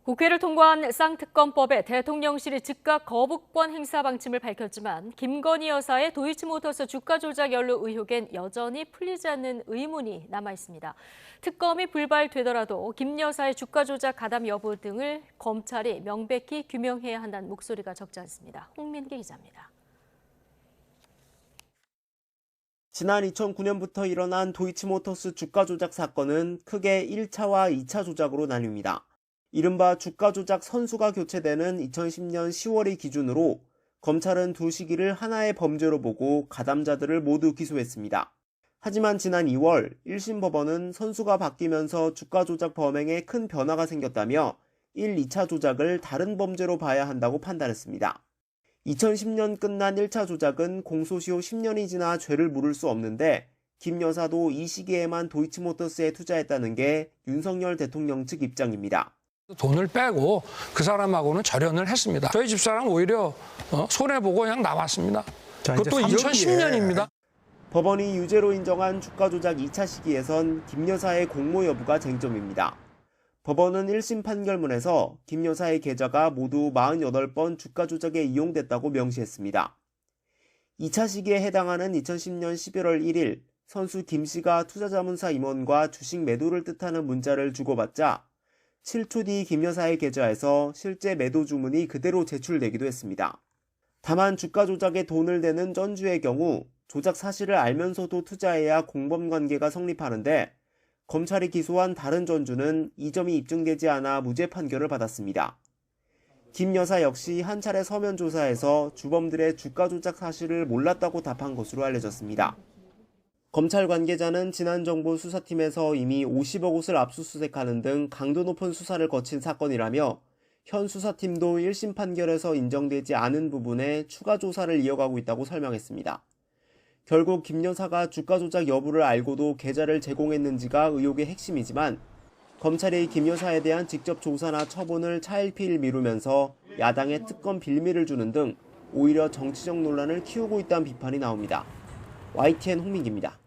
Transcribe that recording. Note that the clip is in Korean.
국회를 통과한 쌍특검법에 대통령실이 즉각 거부권 행사 방침을 밝혔지만 김건희 여사의 도이치모터스 주가 조작 연루 의혹엔 여전히 풀리지 않는 의문이 남아 있습니다. 특검이 불발되더라도 김 여사의 주가 조작 가담 여부 등을 검찰이 명백히 규명해야 한다는 목소리가 적지 않습니다. 홍민기 기자입니다. 지난 2009년부터 일어난 도이치모터스 주가 조작 사건은 크게 1차와 2차 조작으로 나뉩니다. 이른바 주가 조작 선수가 교체되는 2010년 10월이 기준으로 검찰은 두 시기를 하나의 범죄로 보고 가담자들을 모두 기소했습니다. 하지만 지난 2월 1심 법원은 선수가 바뀌면서 주가 조작 범행에 큰 변화가 생겼다며 1, 2차 조작을 다른 범죄로 봐야 한다고 판단했습니다. 2010년 끝난 1차 조작은 공소시효 10년이 지나 죄를 물을 수 없는데 김 여사도 이 시기에만 도이치모터스에 투자했다는 게 윤석열 대통령 측 입장입니다. 돈을 빼고 그 사람하고는 절연을 했습니다. 저희 집사람 오히려 손해보고 그냥 나왔습니다. 그것도 2010년입니다. 법원이 유죄로 인정한 주가 조작 2차 시기에선 김 여사의 공모 여부가 쟁점입니다. 법원은 1심 판결문에서 김 여사의 계좌가 모두 48번 주가 조작에 이용됐다고 명시했습니다. 2차 시기에 해당하는 2010년 11월 1일 선수 김 씨가 투자자문사 임원과 주식 매도를 뜻하는 문자를 주고받자 7초 뒤 김 여사의 계좌에서 실제 매도 주문이 그대로 제출되기도 했습니다. 다만 주가 조작에 돈을 대는 전주의 경우 조작 사실을 알면서도 투자해야 공범관계가 성립하는데 검찰이 기소한 다른 전주는 이 점이 입증되지 않아 무죄 판결을 받았습니다. 김 여사 역시 한 차례 서면 조사에서 주범들의 주가 조작 사실을 몰랐다고 답한 것으로 알려졌습니다. 검찰 관계자는 지난 정부 수사팀에서 이미 50억 옷을 압수수색하는 등 강도 높은 수사를 거친 사건이라며 현 수사팀도 1심 판결에서 인정되지 않은 부분에 추가 조사를 이어가고 있다고 설명했습니다. 결국 김 여사가 주가 조작 여부를 알고도 계좌를 제공했는지가 의혹의 핵심이지만 검찰이 김 여사에 대한 직접 조사나 처분을 차일피일 미루면서 야당에 특검 빌미를 주는 등 오히려 정치적 논란을 키우고 있다는 비판이 나옵니다. YTN 홍민기입니다.